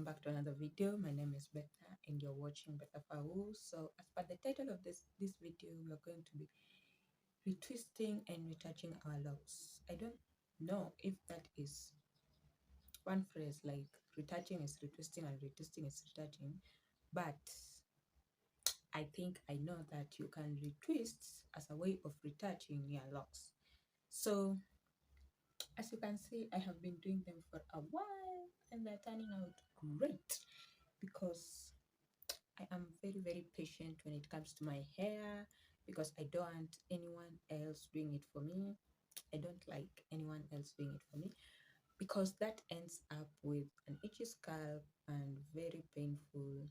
welcome back to another video. My name is Betha and you're watching Betha Fau. So as per the title of this video, we are going to be retwisting and retouching our locks. I don't know if that is one phrase, like retouching is retwisting and retwisting is retouching, but I think I know that you can retwist as a way of retouching your locks. So as you can see, I have been doing them for a while and they're turning out great because I am very patient when it comes to my hair, because I don't want anyone else doing it for me. I don't like anyone else doing it for me because that ends up with an itchy scalp and very painful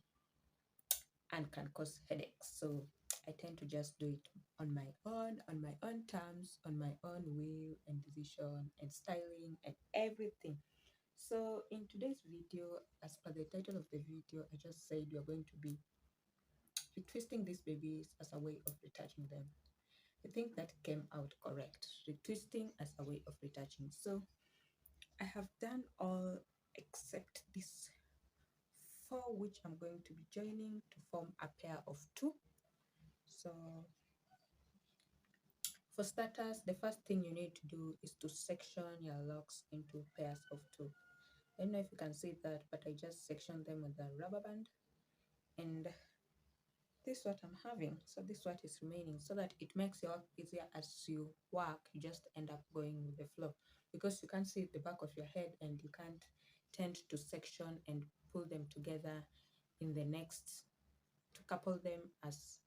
and can cause headaches. So I tend to just do it on my own terms, on my own will and decision and styling and everything. So in today's video, as per the title of the video, I just said we are going to be retwisting these babies as a way of retouching them. I think that came out correct. Retwisting as a way of retouching. So I have done all except this four, which I'm going to be joining to form a pair of two. So for starters, the first thing you need to do is to section your locks into pairs of two. I don't know if you can see that, but I just sectioned them with a rubber band, and this is what I'm having. So this is what is remaining, so that it makes your work easier as you work. You just end up going with the flow because you can't see the back of your head and you can't tend to section and pull them together in the next, to couple them as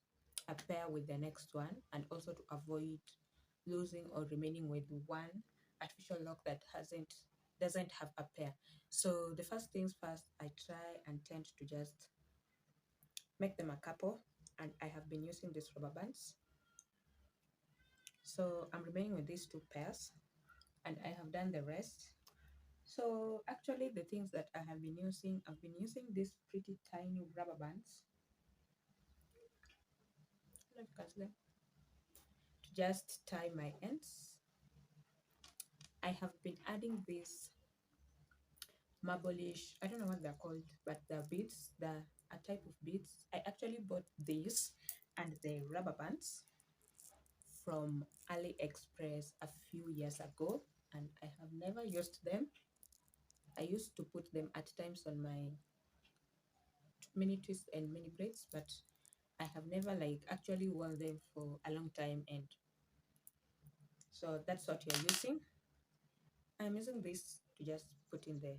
a pair with the next one, and also to avoid losing or remaining with one artificial lock that doesn't have a pair. So the first things first, I try and tend to just make them a couple, and I have been using these rubber bands. So I'm remaining with these two pairs and I have done the rest. So actually the things that I have been using, I've been using these pretty tiny rubber bands, I don't know if you can see them, to just tie my ends. I have been adding these marblish, I don't know what they're called, but they're beads, they're a type of beads. I actually bought these and the rubber bands from AliExpress a few years ago, and I have never used them. I used to put them at times on my mini twists and mini braids, but I have never like actually worn them for a long time, and so that's what you're using. I'm using this to just put in the,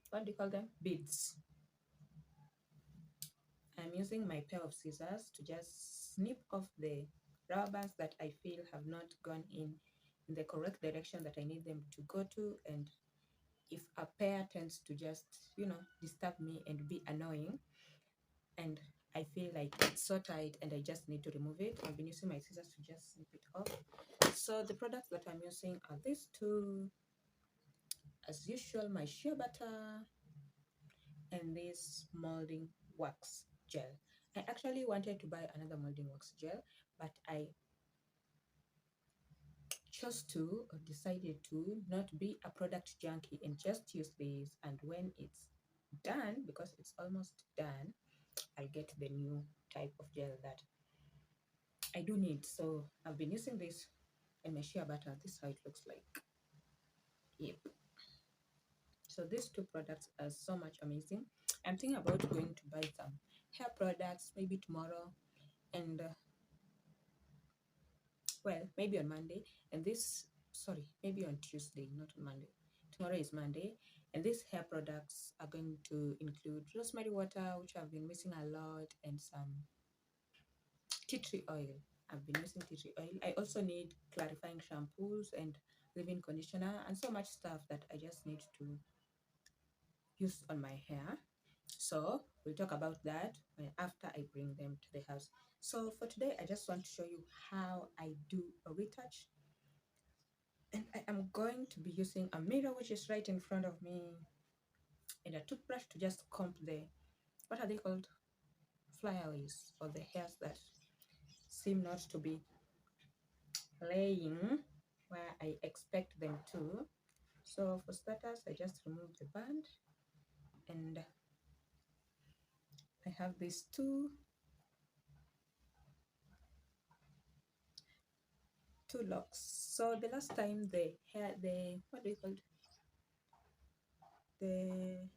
what do you call them, beads. I'm using my pair of scissors to just snip off the rubber bands that I feel have not gone in the correct direction that I need them to go to. And if a pair tends to just, disturb me and be annoying, and I feel like it's so tight and I just need to remove it, I've been using my scissors to just snip it off. So the products that I'm using are these two, as usual, my shea butter and this molding wax gel. I actually wanted to buy another molding wax gel, but I chose to, or decided to, not be a product junkie and just use this. And when it's done, because it's almost done, I'll get the new type of gel that I do need. So I've been using this and my shea butter. This is how it looks like. Yep. So these two products are so much amazing. I'm thinking about going to buy some hair products maybe tomorrow, and well, maybe on Monday. And this, sorry, maybe on Tuesday, not on Monday. Tomorrow is Monday, and these hair products are going to include rosemary water, which I've been missing a lot, and some tea tree oil. I've been using tea tree oil. I also need clarifying shampoos and leave-in conditioner and so much stuff that I just need to use on my hair. So we'll talk about that after I bring them to the house. So for today, I just want to show you how I do a retouch. And I am going to be using a mirror, which is right in front of me, and a toothbrush to just comb the, what are they called? Flyaways, or the hairs that seem not to be laying where I expect them to. So for starters, I just remove the band and I have these two locks. So the last time the hair, the what do you call it? The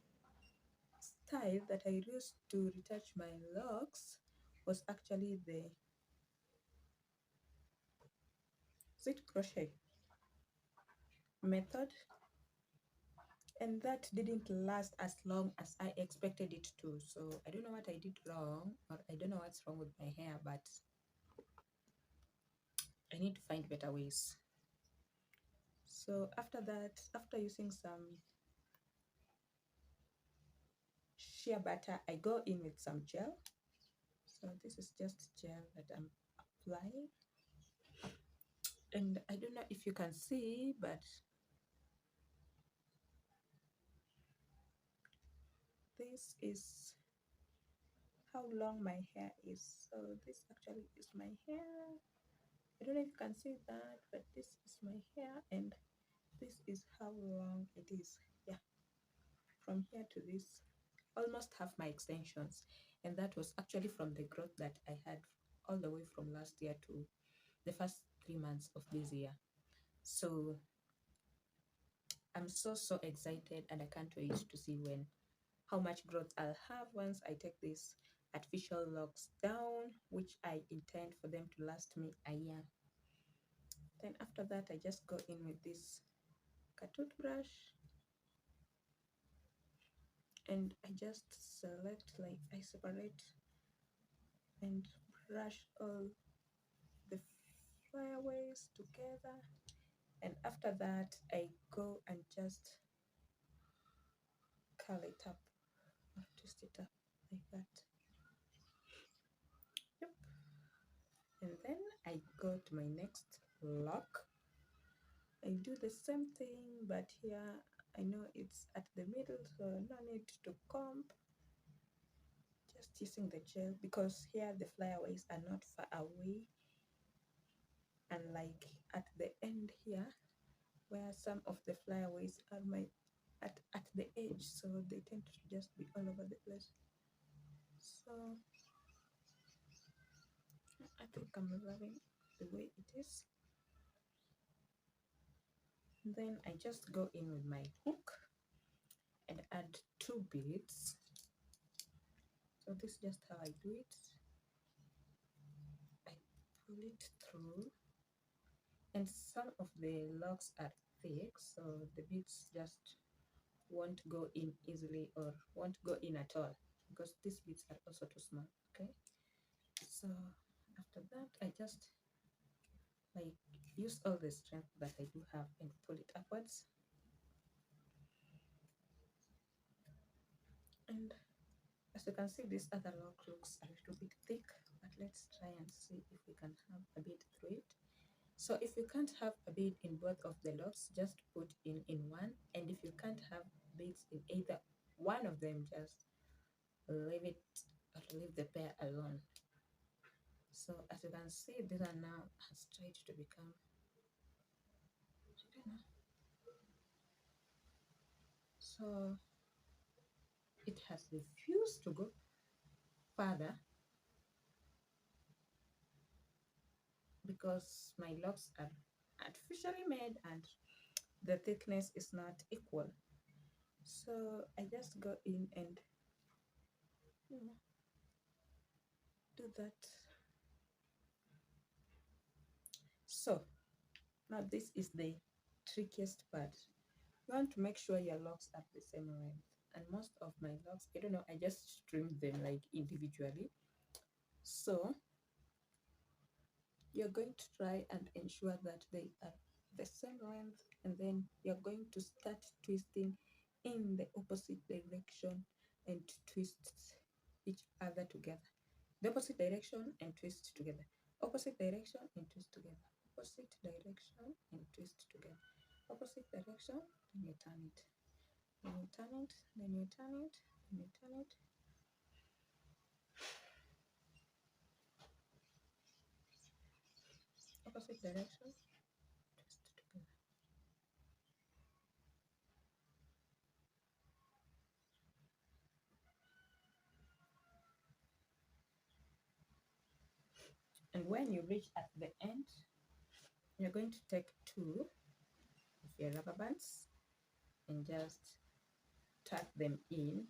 style that I used to retouch my locks was actually the zit crochet method, and that didn't last as long as I expected it to. So I don't know what I did wrong, or I don't know what's wrong with my hair, but I need to find better ways. So after that, after using some shea butter, I go in with some gel. So this is just gel that I'm applying, and I don't know if you can see, but this is how long my hair is. So this actually is my hair. I don't know if you can see that, but this is my hair, and this is how long it is. Yeah, from here to this, almost half my extensions, and that was actually from the growth that I had all the way from last year to the first 3 months of this year. So I'm so excited, and I can't wait to see when how much growth I'll have once I take these artificial locks down, which I intend for them to last me a year. Then after that, I just go in with this toothbrush, and I just select, like I separate and brush all the flyaways together, and after that I go and just curl it up or twist it up like that. Yep. And then I go to my next lock. I do the same thing, but here I know it's at the middle, so no need to comb. Just using the gel, because here the flyaways are not far away, unlike at the end here where some of the flyaways are at the edge, so they tend to just be all over the place. So I think I'm loving the way it is. Then I just go in with my hook and add 2 beads. So this is just how I do it. I pull it through, and some of the locks are thick, so the beads just won't go in easily or won't go in at all, because these beads are also too small. Okay, so after that I just like use all the strength that I do have and pull it upwards, and as you can see, this other lock looks a little bit thick, but let's try and see if we can have a bead through it. So if you can't have a bead in both of the locks, just put in one, and if you can't have beads in either one of them, just leave it or leave the pair alone. So as you can see, these are now has tried to become, I don't know, so it has refused to go further because my locks are artificially made and the thickness is not equal. So I just go in and do that. So now this is the trickiest part. You want to make sure your locks are the same length, and most of my locks, I don't know, I just trim them like individually. So you're going to try and ensure that they are the same length, and then you're going to start twisting in the opposite direction and twist each other together. The opposite direction and twist together. Opposite direction and twist together. Opposite direction and twist together. Opposite direction, then you turn it. Then you turn it, then you turn it, then you turn it. Opposite direction, twist together. And when you reach at the end, you're going to take two of your rubber bands and just tuck them in.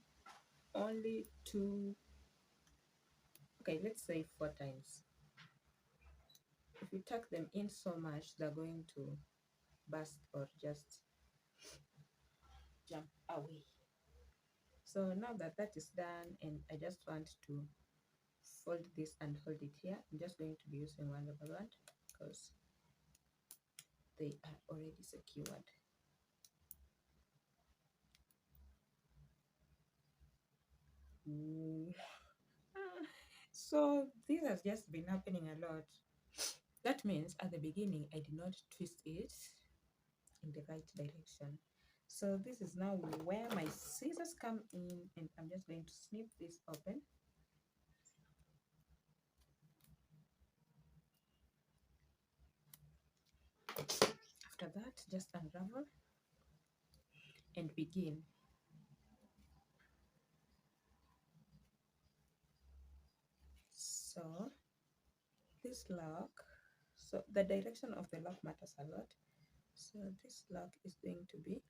Only two, okay, let's say 4 times. If you tuck them in so much, they're going to burst or just jump away. So now that that is done, and I just want to fold this and hold it here, I'm just going to be using one rubber band because they are already secured. Ooh. So this has just been happening a lot. That means at the beginning I did not twist it in the right direction. So this is now where my scissors come in, and I'm just going to snip this open. After that, just unravel and begin. So this lock, so the direction of the lock matters a lot. So this lock is going to be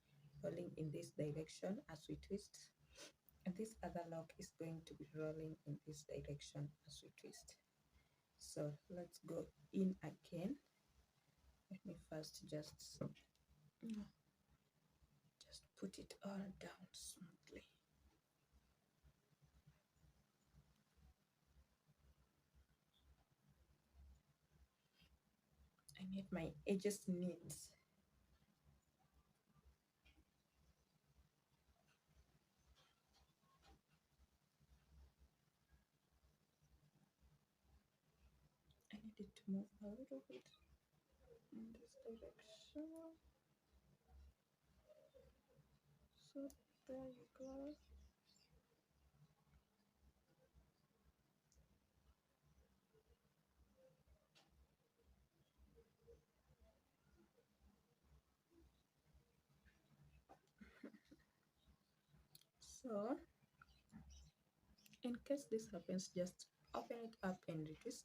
rolling in this direction as we twist, and this other lock is going to be rolling in this direction as we twist. So let's go in again. Let me first just put it all down smoothly. I need my edges neat. I need it to move a little bit in this direction. So there you go. So in case this happens, just open it up and retwist.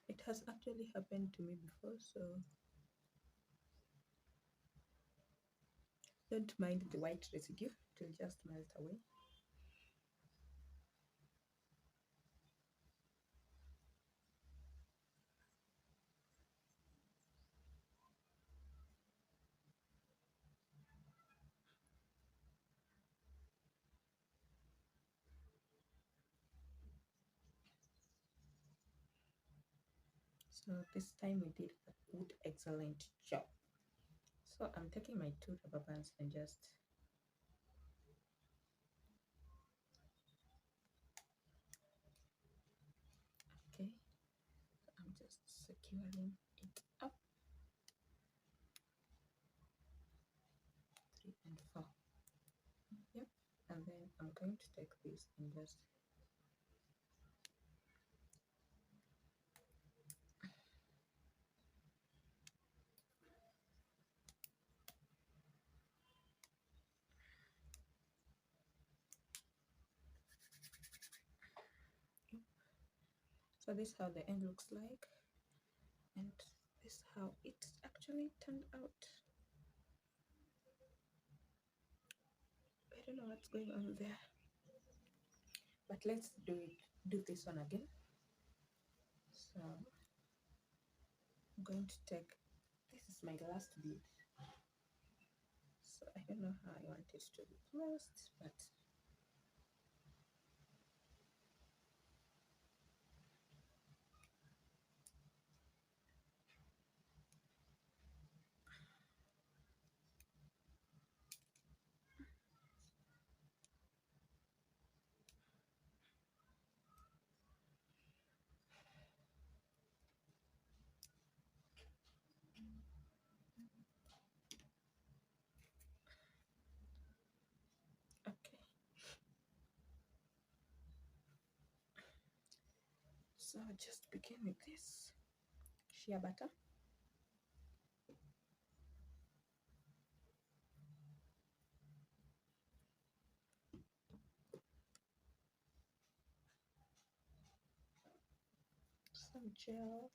It has actually happened to me before, so don't mind the white residue, it will just melt away. So this time we did a good, excellent job. So I'm taking my two rubber bands and just okay, I'm just securing it up. 3 and 4. Yep. And then I'm going to take this and just so this is how the end looks like, and this is how it actually turned out. I don't know what's going on there, but let's do this one again. So I'm going to take, this is my last bead, so I don't know how I want it to be closed, but okay. So just begin with this shea butter. some gel.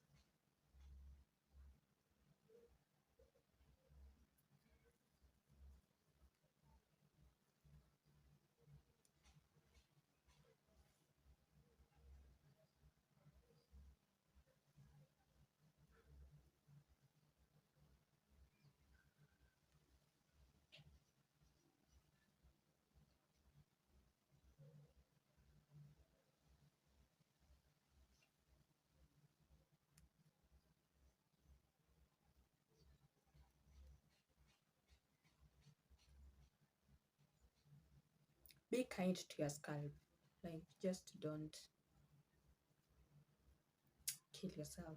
Be kind to your scalp. Like, just don't kill yourself.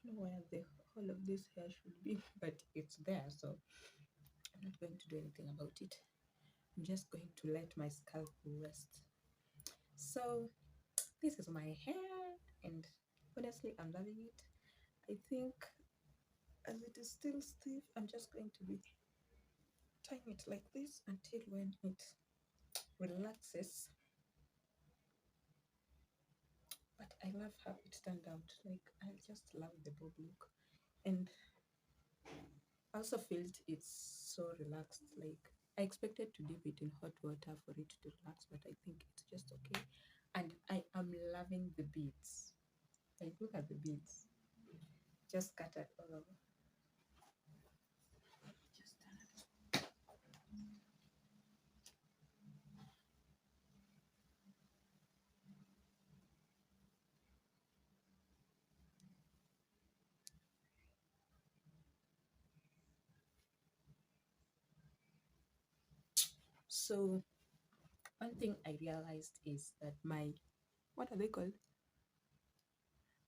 I don't know where the whole of this hair should be, but it's there, so I'm not going to do anything about it. I'm just going to let my scalp rest. So this is my hair, and honestly, I'm loving it. I think as it is still stiff, I'm just going to be tying it like this until when it relaxes. But I love how it turned out. Like, I just love the bob look, and I also felt it's so relaxed. Like, I expected to dip it in hot water for it to relax, but I think it's just okay. And I am loving the beads. Like, look at the beads, just scattered all over. Just so one thing I realized is that my, what are they called?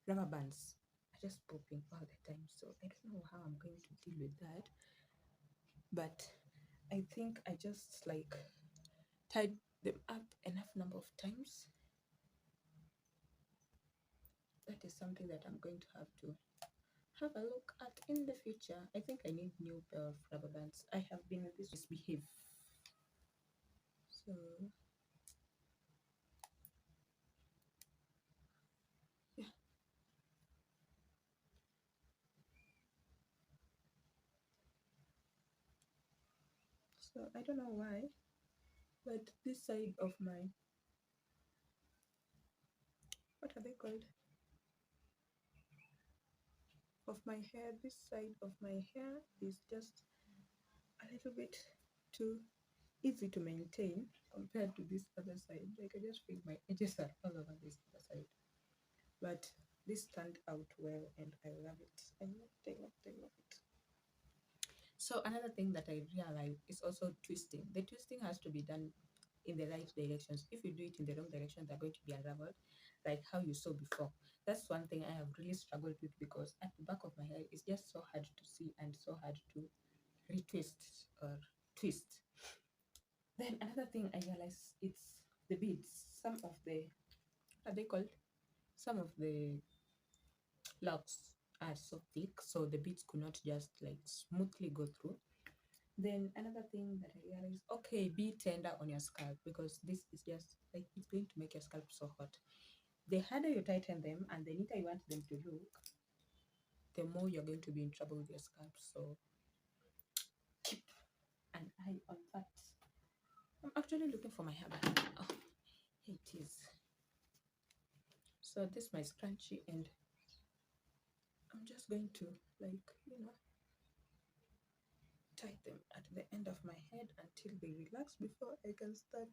Rubber bands are just popping all the time. So I don't know how I'm going to deal with that. But I think I just like tied them up enough number of times. That is something that I'm going to have a look at in the future. I think I need new pair of rubber bands. I have been with this misbehave. So yeah. So I don't know why, but this side of my, what are they called? Of my hair, this side of my hair is just a little bit too easy to maintain compared to this other side. Like, I just feel my edges are all over this other side. But this turned out well, and I love it. I love it, I love it, I love it. So another thing that I realized is also twisting. The twisting has to be done in the right directions. If you do it in the wrong direction, they're going to be unraveled, like how you saw before. That's one thing I have really struggled with, because at the back of my hair it's just so hard to see and so hard to retwist or twist. Then another thing I realized, it's the beads. Some of the, what are they called? Some of the locks are so thick, so the beads could not just like smoothly go through. Then another thing that I realized, okay, be tender on your scalp, because this is just like, it's going to make your scalp so hot. the harder you tighten them and the neater you want them to look, the more you're going to be in trouble with your scalp. So keep an eye on that. I'm actually looking for my hairband. Oh, here it is. So this is my scrunchie, and I'm just going to, like, tie them at the end of my head until they relax before I can start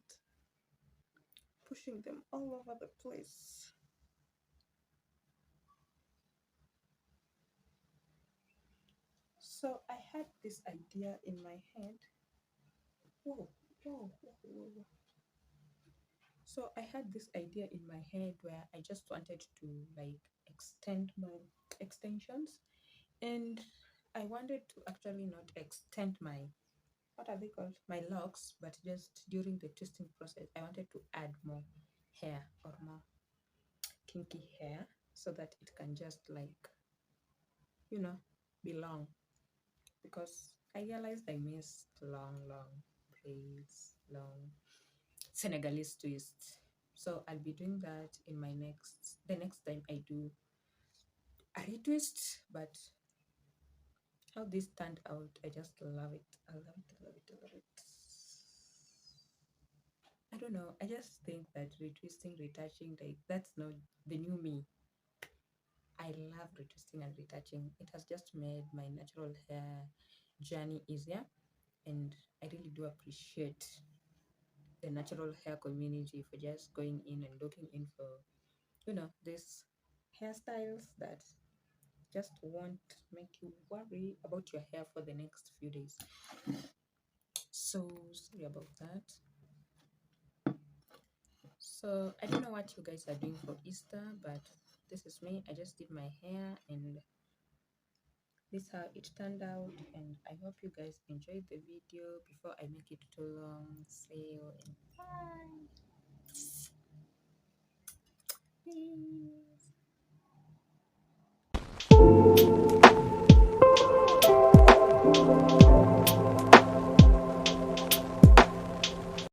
pushing them all over the place. So I had this idea in my head. Whoa, whoa, whoa, whoa, whoa. So I had this idea in my head where I just wanted to, like, extend my extensions, and I wanted to actually not extend my, what are they called, my locks, but just during the twisting process I wanted to add more hair or more kinky hair so that it can just, like, you know be long, because I realized I missed long braids, long Senegalese twist. So I'll be doing that in the next time I do a retwist. But how this turned out, I just love it. I love it, I love it, I love it. I don't know. I just think that retwisting, retouching, like, that's not the new me. I love retwisting and retouching. It has just made my natural hair journey easier, and I really do appreciate the natural hair community for just going in and looking in for, these hairstyles that just won't make you worry about your hair for the next few days. So sorry about that. So I don't know what you guys are doing for Easter, but this is me. I just did my hair, and this is how it turned out. And I hope you guys enjoyed the video. Before I make it too long, say you and bye. Peace.